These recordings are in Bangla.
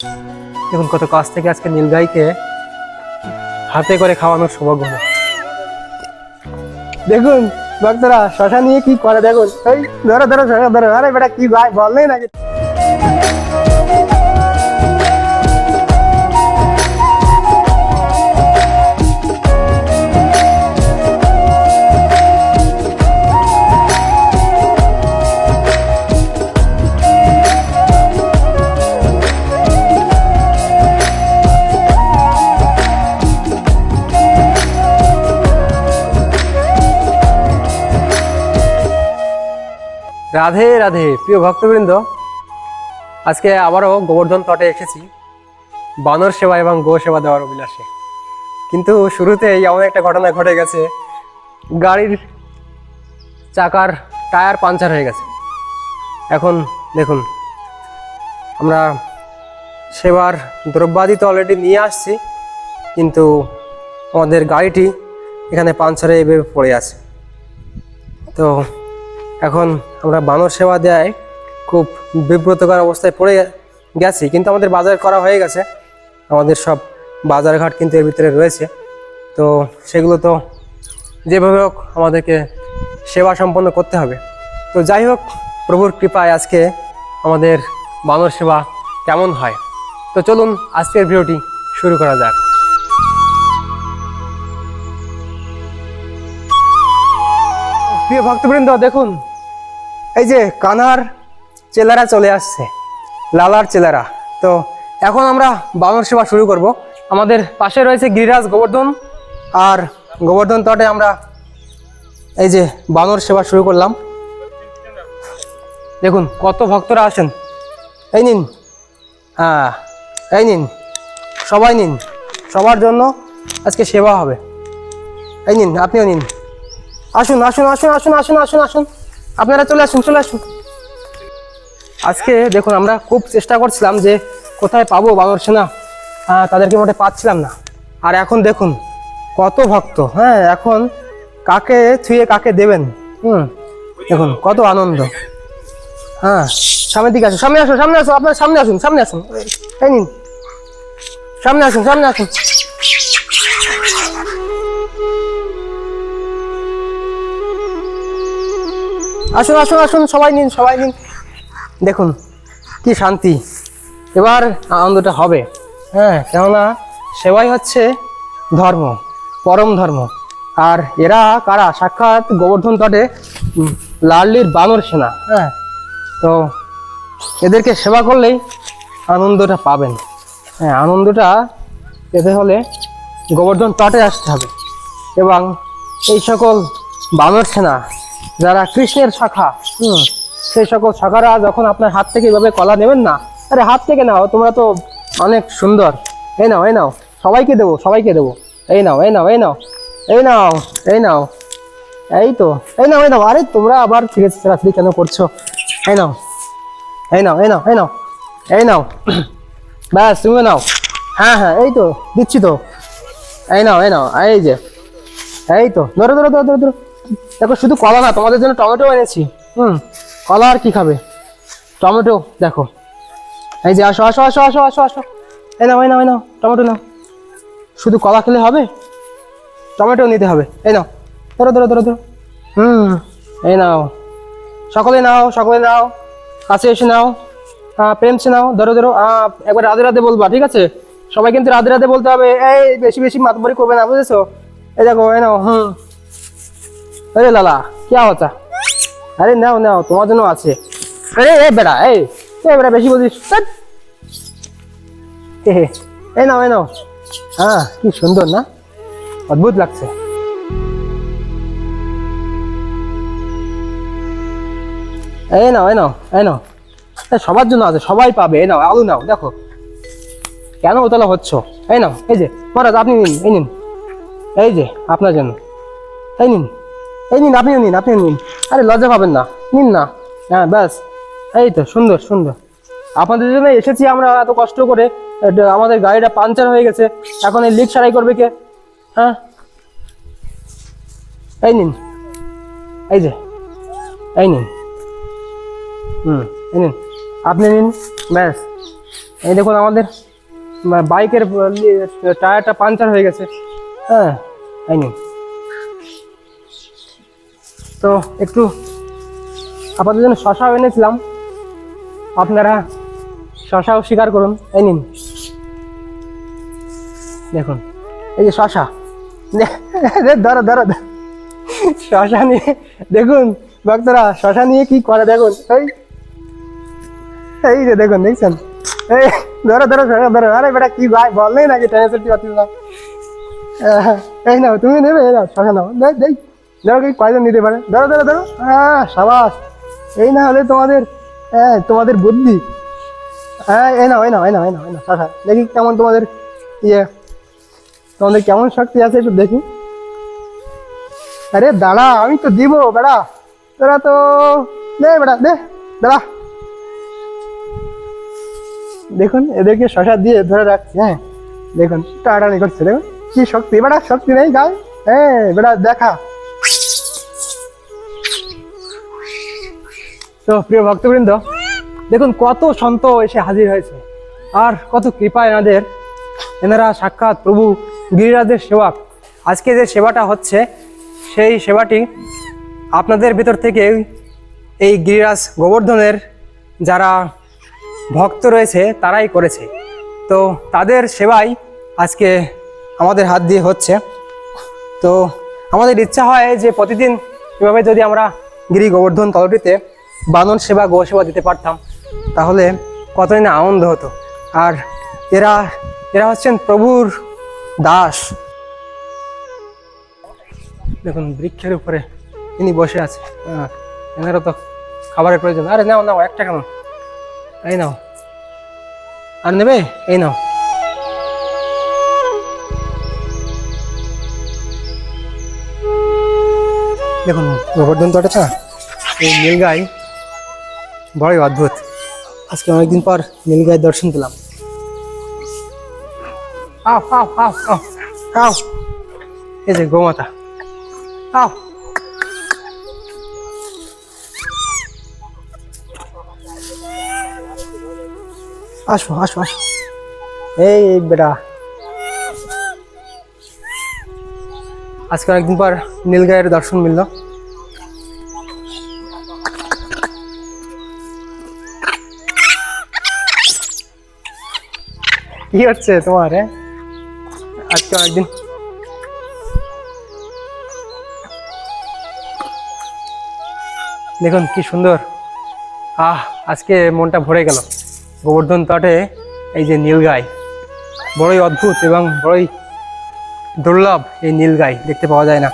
দেখুন কত কাছ থেকে আজকে নীলগাইকে হাতে করে খাওয়ানোর সৌভাগ্য হলো। দেখুন ভক্তরা শশা নিয়ে কি করে, দেখুন এই ধরো ধরো শশা ধরো। আরে বেটা কি ভাই বললেই নাকি। রাধে রাধে প্রিয় ভক্তবৃন্দ, আজকে আবারও গোবর্ধন তটে এসেছি বানর সেবা এবং গো সেবা দেওয়ার অভিলাষে। কিন্তু শুরুতেই এমন একটা ঘটনা ঘটে গেছে, গাড়ির চাকার টায়ার পাঞ্চার হয়ে গেছে। এখন দেখুন আমরা সেবার দ্রব্যাদি তো অলরেডি নিয়ে আসছি, কিন্তু আমাদের গাড়িটি এখানে পাঞ্চারে এভাবে পড়ে আছে। তো এখন আমরা বানর সেবা দেয় খুব বিব্রতকর অবস্থায় পড়ে গেছি, কিন্তু আমাদের বাজার করা হয়ে গেছে। আমাদের সব বাজারঘাট কিন্তু এর ভিতরে রয়েছে, তো সেগুলো তো যেভাবে হোক আমাদেরকে সেবা সম্পন্ন করতে হবে। তো যাই হোক, প্রভুর কৃপায় আজকে আমাদের বানর সেবা কেমন হয়, তো চলুন আজকের ভিডিওটি শুরু করা যাক। প্রিয় ভক্তবৃন্দ দেখুন, এই যে কানার চেলারা চলে আসছে, লালার চেলারা। তো এখন আমরা বানর সেবা শুরু করব। আমাদের পাশে রয়েছে গিরিরাজ গোবর্ধন, আর গোবর্ধন তটে আমরা এই যে বানর সেবা শুরু করলাম। দেখুন কত ভক্তরা আসেন। এই নিন, হ্যাঁ এই নিন, সবাই নিন, সবার জন্য আজকে সেবা হবে। এই নিন, আপনিও নিন, আসুন আসুন আসুন আসুন আসুন আসুন আসুন, আপনারা চলে আসুন চলে আসুন। আজকে দেখুন আমরা খুব চেষ্টা করছিলাম যে কোথায় পাবো বানর সেনা, তাদেরকে মোটে পাচ্ছিলাম না। আর এখন দেখুন কত ভক্ত, হ্যাঁ এখন কাকে ছুঁয়ে কাকে দেবেন। দেখুন কত আনন্দ। হ্যাঁ সামনের দিকে আসুন, সামনে আসুন, সামনে আসুন, আপনার সামনে আসুন, সামনে আসুন, এই নিন, সামনে আসুন, সামনে আসুন। আসুন আসুন আসুন, সবাই নিন, সবাই নিন। দেখুন কি শান্তি, এবার আনন্দটা হবে। হ্যাঁ কেননা সেবাই হচ্ছে ধর্ম, পরম ধর্ম। আর এরা কারা? সাক্ষাৎ গোবর্ধন তটে লাল্লির বানর সেনা। হ্যাঁ তো এদেরকে সেবা করলেই আনন্দটা পাবেন। হ্যাঁ আনন্দটা পেতে হলে গোবর্ধন তটে আসতে হবে, এবং এই সকল বানর সেনা যারা কৃষ্ণের শাখা, সেই সকল শাখারা যখন আপনার হাত থেকে এভাবে কলা নেবেন না, আরে হাত থেকে নাও, তোমরা তো অনেক সুন্দর, এই নাও এই নাও, সবাইকে দেবো সবাইকে দেবো, এই নাও এই নাও এই নাও এই নাও এই নাও, এই তো এই নাও এই নাও। আরে তোমরা আবার ফিরে রাত্রি কেন করছো? এই নাও এই নাও এই নাও এই নাও এই নাও, ব্যাস তুমিও নাও। হ্যাঁ হ্যাঁ এই তো দিচ্ছি তো, এই নাও এই নাও, এই যে এই তো, ধরো ধরো ধরো ধরো ধরো। দেখো শুধু কলা না, তোমাদের জন্য টমেটো এনেছি। কলা আর কি খাবে, টমেটো দেখো, এই যে আসো আসো আসো আসো আসো আসো, এই নাও এই নাও এই নাও, টমেটো নাও। শুধু কলা খেলে হবে, টমেটো নিতে হবে। এই নাও, ধরো ধরো ধরো ধরো, এই নাও, সকলে নাও সকলে নাও, কাছে এসে নাও, প্রেম সে নাও, ধরো ধরো। একবার রাধে রাধে বলবা, ঠিক আছে? সবাই কিন্তু রাধে রাধে বলতে হবে, এই বেশি বেশি মাতবরি করবে না, বুঝেছো? এই দেখো এই নাও। আরে লালা क्या होता? আরে নাও নাও, তোমার জন্য আছে। আরে এই বেটা, এই বেটা বেশি বলছিস, এই নাও এই নাও। হ্যাঁ কি সুন্দর না, অদ্ভুত লাগছে। এই নাও এই নাও এই নাও, সবার জন্য আছে, সবাই পাবে। এই নাও আলু নাও, দেখো কেন উতলা হচ্ছ। এই নাও, এই যে মহারাজ আপনি নিন, এই নিন, এই যে আপনার জন্য, এই নিন এই নিন, আপনিও নিন আপনিও নিন। আরে লজ্জা পাবেন না, নিন না। হ্যাঁ ব্যাস, এই তো সুন্দর সুন্দর। আপনাদের জন্য এসেছি আমরা এত কষ্ট করে, আমাদের গাড়িটা পাঞ্চার হয়ে গেছে, এখন এই লিক সারাই করবে কে? হ্যাঁ এই নিন, এই যে এই নিন, এই নিন, আপনি নিন, ব্যাস এই দেখুন আমাদের বাইকের টায়ারটা পাঞ্চার হয়ে গেছে। হ্যাঁ, এই নিন। তো একটু আপনাদের জন্য শশাও এনেছিলাম, আপনারা শশাও স্বীকার করুন। এই নিন, দেখুন এই যে শশা, ধরো ধরো, শশা নিয়ে দেখুন ভক্তরা, শশা নিয়ে কি করে দেখুন। এই যে দেখুন, দেখছেন? এই ধরো ধরো শশা ধরো। আরে বেটা কি ভাই বললেই নাকি টেনশন পাচ্ছিস না। এই নাও, তুমি নেবে? এই নাও শশা নাও, দেখ ধরো কি কয়জন নিতে পারে। ধরো ধরো ধরো, সাবাস। এই না হলে তোমাদের, তোমাদের বুদ্ধি। হ্যাঁ, এই নাও এই নাও এই নাও এই নাও এই নাও শশা। দেখি কেমন তোমাদের তোমাদের কেমন শক্তি আছে একটু দেখি। আরে দাঁড়া, আমি তো দিব বেড়া, তোরা তো দে বেড়া, দে দাঁড়া। দেখুন এদেরকে শশা দিয়ে ধরে রাখছি। হ্যাঁ দেখুন টাটানি করছে, দেখুন কি শক্তি বেড়া, শক্তি নেই গায়ে। হ্যাঁ বেড়া দেখা। তো প্রিয় ভক্তবৃন্দ, দেখুন কত সন্ত এসে হাজির হয়েছে, আর কত কৃপা এনাদের। এনারা সাক্ষাৎ প্রভু গিরিরাজের সেবক। আজকে যে সেবাটা হচ্ছে, সেই সেবাটি আপনাদের ভিতর থেকে এই গিরিরাজ গোবর্ধনের যারা ভক্ত রয়েছে তারাই করেছে। তো তাদের সেবাই আজকে আমাদের হাত দিয়ে হচ্ছে। তো আমাদের ইচ্ছা হয় যে প্রতিদিন এভাবে যদি আমরা গিরি গোবর্ধন তলটিতে বানর সেবা, গো সেবা দিতে পারতাম, তাহলে কতই না আনন্দ হতো। আর এরা হচ্ছেন প্রভুর দাস। দেখুন বৃক্ষের উপরে ইনি বসে আছে। এনারও তো খাবারের প্রয়োজন। আরে নাও নাও, একটা কেন, এই নাও। আর নেবে? এই নাও। দেখুন গোবর্ধন তটাটা, এই নীলগাই বড়ই অদ্ভুত। আজকে অনেকদিন পর নীলগাই দর্শন পেলাম। আও আও আও আও আও, এই যে গোমাতা, আও। আসো আসো আসো, এই বেটা। আজকে অনেকদিন পর নীলগাইয়ের দর্শন মিলল। কি হচ্ছে তোমার? আজকে অনেকদিন দেখুন কি সুন্দর। আজকে মনটা ভরে গেল। গোবর্ধন তটে এই যে নীলগাই, বড়ই অদ্ভুত এবং বড়ই দুর্লভ। এই নীলগাই দেখতে পাওয়া যায় না।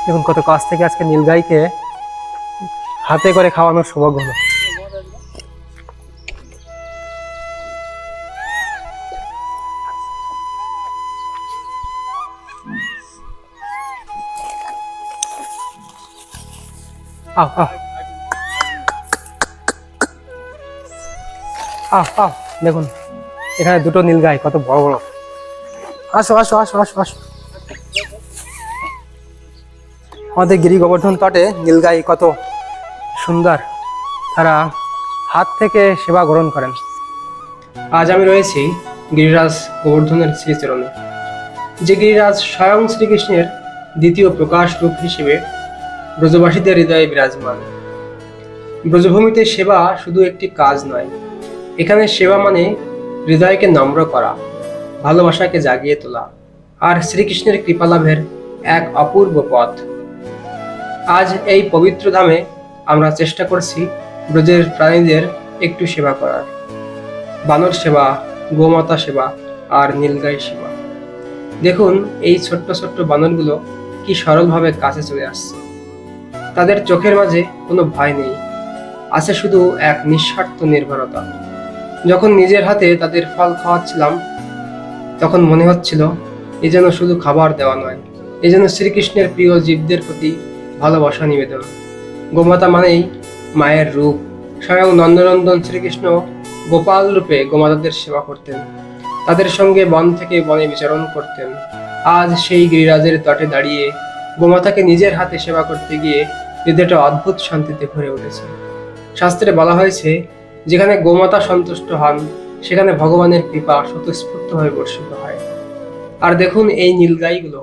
দেখুন কত কাছ থেকে আজকে নীলগাইকে হাতে করে খাওয়ানোর সৌভাগ্য হলো। আহ আহ আহ আহ, দেখুন এখানে দুটো নীলগাই কত বড় বড়। আসো আসো আসো আসো আসো। আমাদের গিরি গোবর্ধন তটে নীলগাই কত সুন্দর, তারা হাত থেকে সেবা গ্রহণ করেন। আজ আমি রয়েছি গিরিরাজ গোবর্ধনের শ্রীচরণে, যে গিরিরাজ স্বয়ং শ্রীকৃষ্ণের দ্বিতীয় প্রকাশ রূপ হিসেবে ব্রজবাসীদের হৃদয়ে বিরাজমান। ব্রজভূমিতে সেবা শুধু একটি কাজ নয়, এখানে সেবা মানে হৃদয়কে নম্র করা, ভালোবাসাকে জাগিয়ে তোলা, আর শ্রীকৃষ্ণের কৃপালাভের এক অপূর্ব পথ। আজ এই পবিত্র ধামে আমরা চেষ্টা করছি ব্রজের প্রাণীদের একটু সেবা করার। বানর সেবা, গোমাতা সেবা আর নীলগাই সেবা। দেখুন এই ছোট্ট ছোট্ট বানরগুলো কি সরলভাবে কাছে চলে আসছে। তাদের চোখের মাঝে কোনো ভয় নেই, আছে শুধু এক নিঃস্বার্থ নির্ভরতা। যখন নিজের হাতে তাদের ফল খাওয়াচ্ছিলাম, তখন মনে হচ্ছিল এ যেন শুধু খাবার দেওয়া নয়, এ যেন শ্রীকৃষ্ণের প্রিয় জীবদের প্রতি ভালোবাসা নিবেদন। গোমাতা মানেই মায়ের রূপ। স্বয়ং নন্দনন্দন শ্রীকৃষ্ণ গোপাল রূপে গোমাতাদের সেবা করতেন, তাদের সঙ্গে বন থেকে বনে বিচরণ করতেন। আজ সেই গিরিরাজের তটে দাঁড়িয়ে গোমাতাকে নিজের হাতে সেবা করতে গিয়ে হৃদয়টা অদ্ভুত শান্তিতে ভরে উঠেছে। শাস্ত্রে বলা হয়েছে, যেখানে গোমাতা সন্তুষ্ট হন সেখানে ভগবানের কৃপা স্বতঃস্ফূর্তভাবে বর্ষিত হয়। আর দেখুন এই নীলগাইগুলো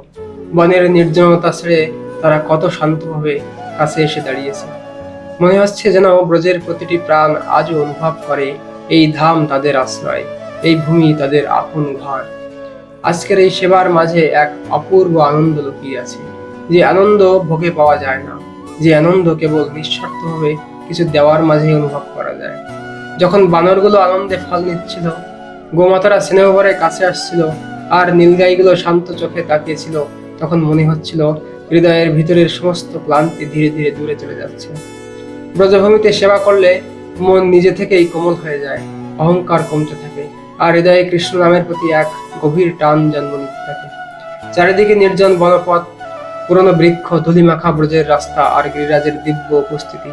বনের নির্জনতা ছেড়ে তারা কত শান্তভাবে কাছে এসে দাঁড়িয়েছে। মনে হচ্ছে যেন ব্রজের প্রতিটি প্রাণ আজও অনুভব করে এই ধাম তাদের আশ্রয়, এই ভূমি তাদের আপন ঘর। আজকের এই সেবার মাঝে এক অপূর্ব আনন্দ লুকিয়ে আছে, যে আনন্দ ভোগে পাওয়া যায় না, যে আনন্দ কেবল নিঃস্বার্থভাবে কিছু দেওয়ার মাঝেই অনুভব করা যায়। যখন বানরগুলো আনন্দে ফল নিচ্ছিল, গোমাতারা স্নেহভরে কাছে আসছিল, আর নীলগাইগুলো শান্ত চোখে তাকিয়েছিল, তখন মনে হচ্ছিল হৃদয়ের ভিতরের সমস্ত ক্লান্তি ধীরে ধীরে দূরে চলে যাচ্ছে। ব্রজভূমিতে সেবা করলে মন নিজে থেকেই কোমল হয়ে যায়, অহংকার কমতে থাকে, আর হৃদয়ে কৃষ্ণ নামের প্রতি এক গভীর টান জন্ম নিতে থাকে। চারিদিকে নির্জন বনপথ, পুরনো বৃক্ষ, ধুলিমাখা ব্রজের রাস্তা আর গিরিরাজের দিব্য উপস্থিতি,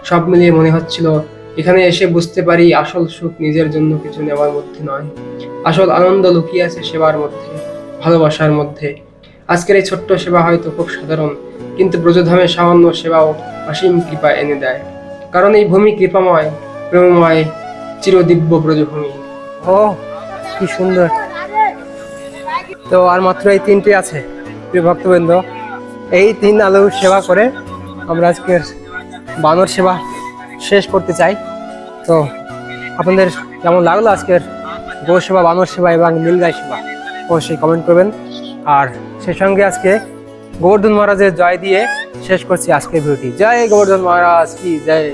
সব মিলিয়ে মনে হচ্ছিল এখানে এসে বুঝতে পারি আসল সুখ নিজের জন্য কিছু নেওয়ার মধ্যে নয়, আসল আনন্দ লুকিয়ে আছে সেবার মধ্যে, ভালোবাসার মধ্যে। আজকের এই ছোট্ট সেবা হয়তো খুব সাধারণ, কিন্তু ব্রজধামে সামান্য সেবাও অসীম কৃপা এনে দেয়, কারণ এই ভূমি কৃপাময়, প্রেমময়, চিরদিব্য ব্রজভূমি। ও কি সুন্দর! তো আর মাত্র এই তিনটি আছে প্রিয় ভক্তবৃন্দ। এই 3 আলু সেবা করে আমরা আজকের বানর সেবা শেষ করতে চাই। তো আপনাদের কেমন লাগলো আজকের গো সেবা, বানর সেবা এবং নীলগাই সেবা অবশ্যই কমেন্ট করবেন। আর সেই সঙ্গে আজকে গোবর্ধন মহারাজের জয় দিয়ে শেষ করছি আজকের ভিডিওটি। জয় গোবর্ধন মহারাজ কি জয়।